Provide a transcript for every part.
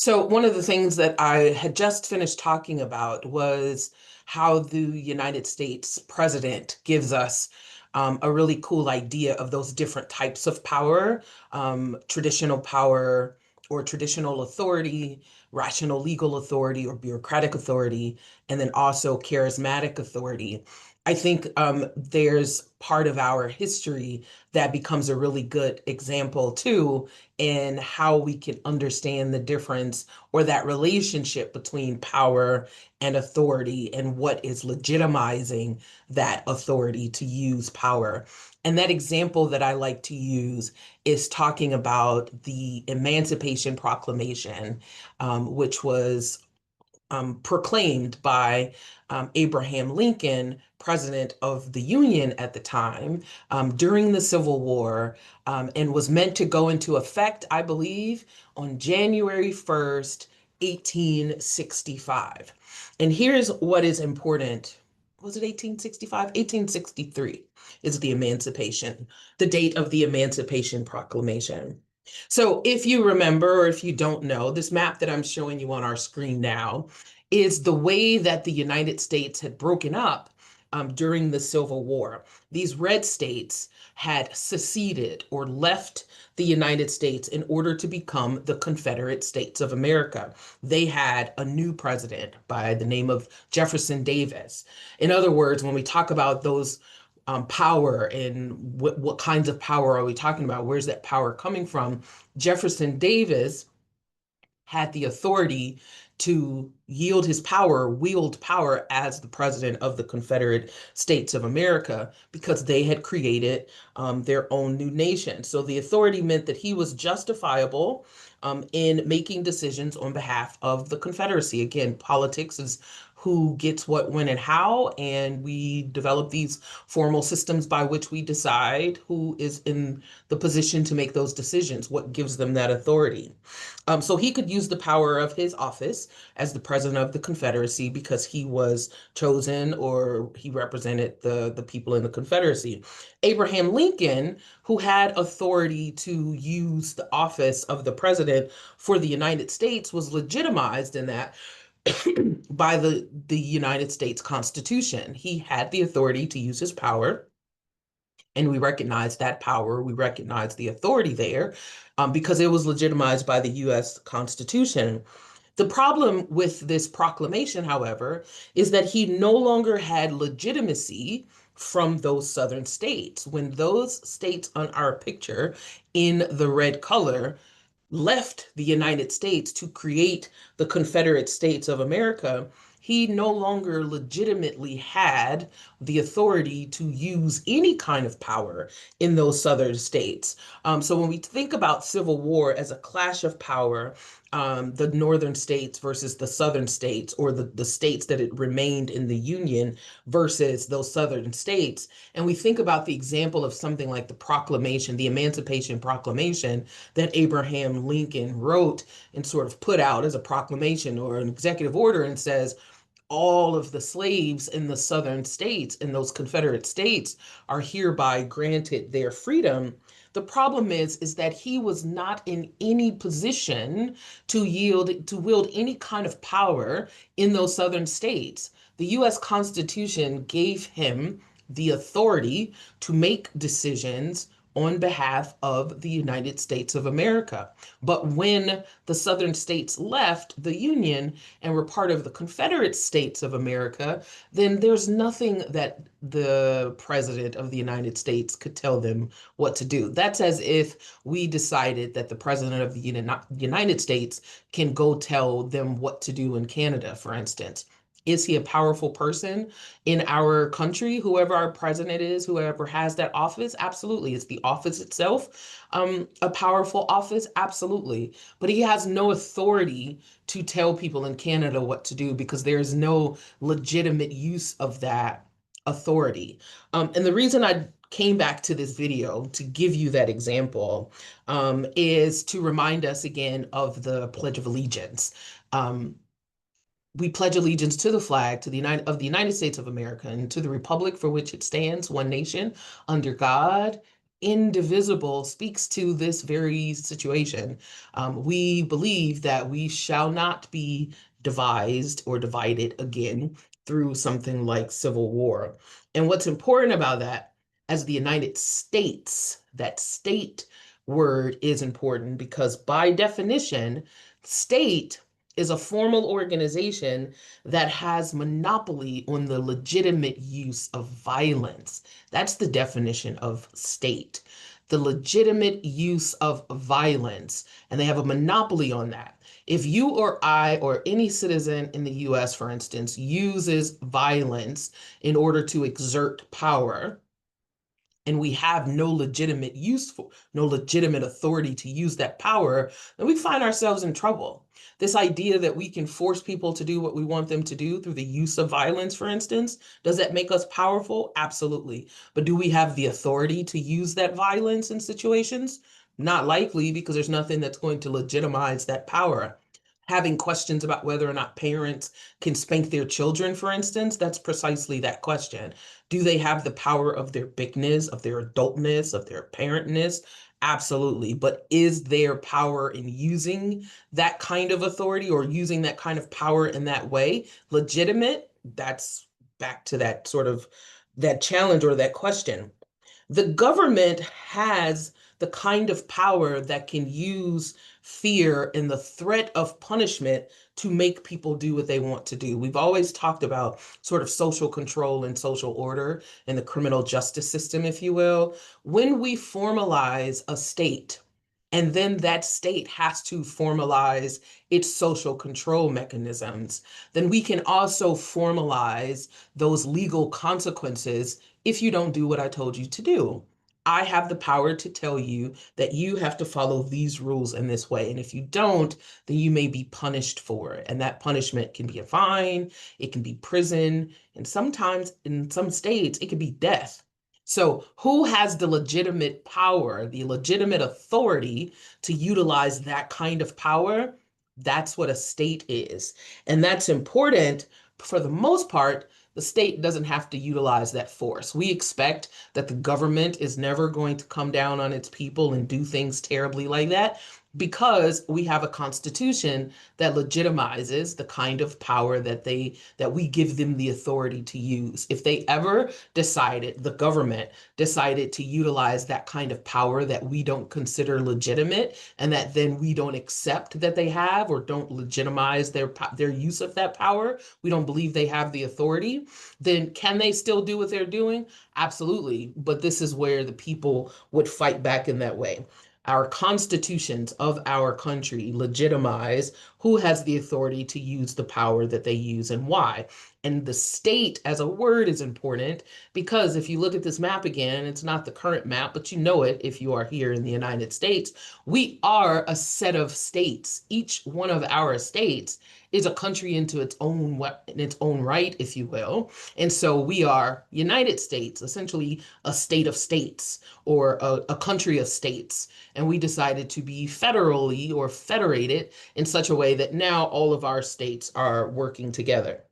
So one of the things that I had just finished talking about was how the United States president gives us a really cool idea of those different types of power, traditional power or traditional authority, rational legal authority or bureaucratic authority, and then also charismatic authority. I think there's part of our history that becomes a really good example too in how we can understand the difference or that relationship between power and authority and what is legitimizing that authority to use power. And that example that I like to use is talking about the Emancipation Proclamation, which was proclaimed by Abraham Lincoln, president of the Union at the time, during the Civil War, and was meant to go into effect, I believe, on January 1st, 1865. And here's what is important. Was it 1865? 1863 is the date of the Emancipation Proclamation. So if you remember, or if you don't know, this map that I'm showing you on our screen now is the way that the United States had broken up during the Civil War. These red states had seceded or left the United States in order to become the Confederate States of America. They had a new president by the name of Jefferson Davis. In other words, when we talk about those power and what kinds of power are we talking about? Where's that power coming from? Jefferson Davis had the authority to wield power as the president of the Confederate States of America because they had created their own new nation. So the authority meant that he was justifiable in making decisions on behalf of the Confederacy. Again, politics is who gets what, when, and how, and we develop these formal systems by which we decide who is in the position to make those decisions, what gives them that authority. So he could use the power of his office as the president of the Confederacy because he was chosen or he represented the people in the Confederacy. Abraham Lincoln, who had authority to use the office of the president for the United States, was legitimized in that by the United States Constitution. He had the authority to use his power, and we recognize that power, we recognize the authority there because it was legitimized by the US Constitution. The problem with this proclamation, however, is that he no longer had legitimacy from those southern states. When those states on our picture in the red color left the United States to create the Confederate States of America, he no longer legitimately had the authority to use any kind of power in those southern states. So when we think about civil war as a clash of power, the northern states versus the southern states, or the states that it remained in the Union versus those southern states, and we think about the example of something like the proclamation, the Emancipation Proclamation that Abraham Lincoln wrote and sort of put out as a proclamation or an executive order and says, all of the slaves in the southern states, in those Confederate states, are hereby granted their freedom. The problem is that he was not in any position to wield any kind of power in those southern states. The US Constitution gave him the authority to make decisions on behalf of the United States of America. But when the southern states left the Union and were part of the Confederate States of America, then there's nothing that the president of the United States could tell them what to do. That's as if we decided that the president of the United States can go tell them what to do in Canada, for instance. Is he a powerful person in our country? Whoever our president is, whoever has that office, absolutely. Is the office itself a powerful office? Absolutely. But he has no authority to tell people in Canada what to do because there is no legitimate use of that authority. And the reason I came back to this video to give you that example is to remind us again of the Pledge of Allegiance. We pledge allegiance to the flag of the United States of America and to the republic for which it stands, one nation, under God, indivisible speaks to this very situation. We believe that we shall not be devised or divided again through something like civil war. And what's important about that, as the United States, that state word is important because by definition, state is a formal organization that has monopoly on the legitimate use of violence. That's the definition of state, the legitimate use of violence, and they have a monopoly on that. If you or I or any citizen in the US, for instance, uses violence in order to exert power, and we have no legitimate use for, no legitimate authority to use that power, then we find ourselves in trouble. This idea that we can force people to do what we want them to do through the use of violence, for instance, does that make us powerful? Absolutely. But do we have the authority to use that violence in situations? Not likely, because there's nothing that's going to legitimize that power. Having questions about whether or not parents can spank their children, for instance, that's precisely that question. Do they have the power of their bigness, of their adultness, of their parentness? Absolutely. But is their power in using that kind of authority or using that kind of power in that way legitimate? That's back to that sort of that challenge or that question. The government has the kind of power that can use fear and the threat of punishment to make people do what they want to do. We've always talked about sort of social control and social order in the criminal justice system, if you will. When we formalize a state, and then that state has to formalize its social control mechanisms, then we can also formalize those legal consequences if you don't do what I told you to do. I have the power to tell you that you have to follow these rules in this way. And if you don't, then you may be punished for it. And that punishment can be a fine, it can be prison, and sometimes in some states, it can be death. So, who has the legitimate power, the legitimate authority to utilize that kind of power? That's what a state is. And that's important for the most part. The state doesn't have to utilize that force. We expect that the government is never going to come down on its people and do things terribly like that because we have a constitution that legitimizes the kind of power that we give them the authority to use. If they ever decided, the government decided to utilize that kind of power that we don't consider legitimate and that then we don't accept that they have or don't legitimize their use of that power, we don't believe they have the authority, then can they still do what they're doing? Absolutely. But this is where the people would fight back in that way. Our constitutions of our country legitimize who has the authority to use the power that they use and why. And the state as a word is important because if you look at this map again, it's not the current map, but you know it if you are here in the United States. We are a set of states. Each one of our states is a country into in its own right, if you will. And so we are United States, essentially a state of states or a country of states. And we decided to be federally or federated in such a way that now all of our states are working together.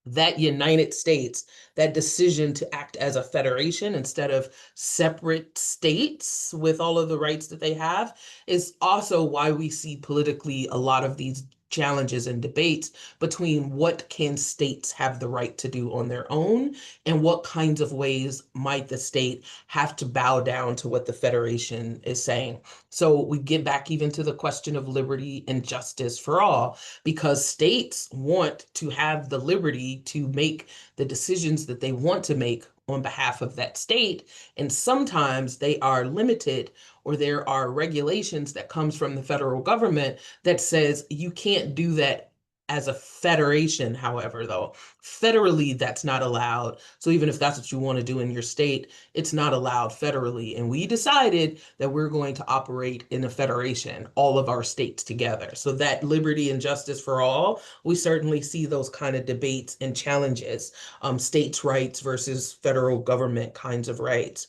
That United States, that decision to act as a federation instead of separate states with all of the rights that they have, is also why we see politically a lot of these challenges and debates between what can states have the right to do on their own and what kinds of ways might the state have to bow down to what the federation is saying. So we get back even to the question of liberty and justice for all, because states want to have the liberty to make the decisions that they want to make on behalf of that state. And sometimes they are limited or there are regulations that comes from the federal government that says you can't do that as a federation. However, though, federally, that's not allowed. So even if that's what you want to do in your state, it's not allowed federally. And we decided that we're going to operate in a federation, all of our states together. So that liberty and justice for all, we certainly see those kind of debates and challenges, states' rights versus federal government kinds of rights.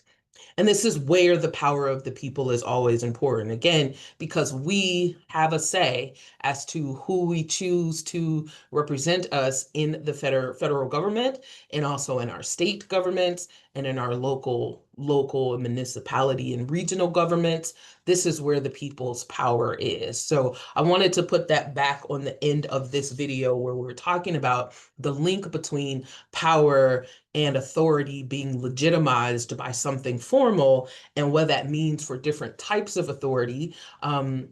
And this is where the power of the people is always important. Again, because we have a say as to who we choose to represent us in the federal government and also in our state governments and in our local municipality and regional governments. This is where the people's power is. So I wanted to put that back on the end of this video where we're talking about the link between power and authority being legitimized by something formal and what that means for different types of authority,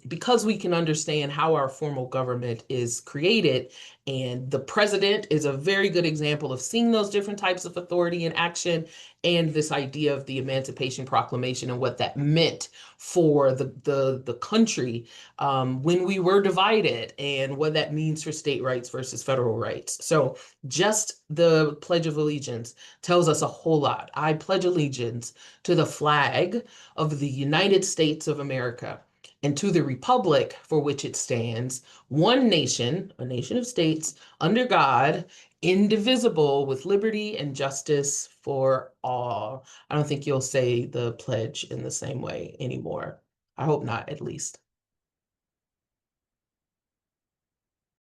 because we can understand how our formal government is created. And the president is a very good example of seeing those different types of authority in action, and this idea of the Emancipation Proclamation and what that meant for the country when we were divided, and what that means for state rights versus federal rights. So just the Pledge of Allegiance tells us a whole lot. I pledge allegiance to the flag of the United States of America and to the republic for which it stands, one nation, a nation of states, under God, indivisible, with liberty and justice for all. I don't think you'll say the pledge in the same way anymore. I hope not, at least.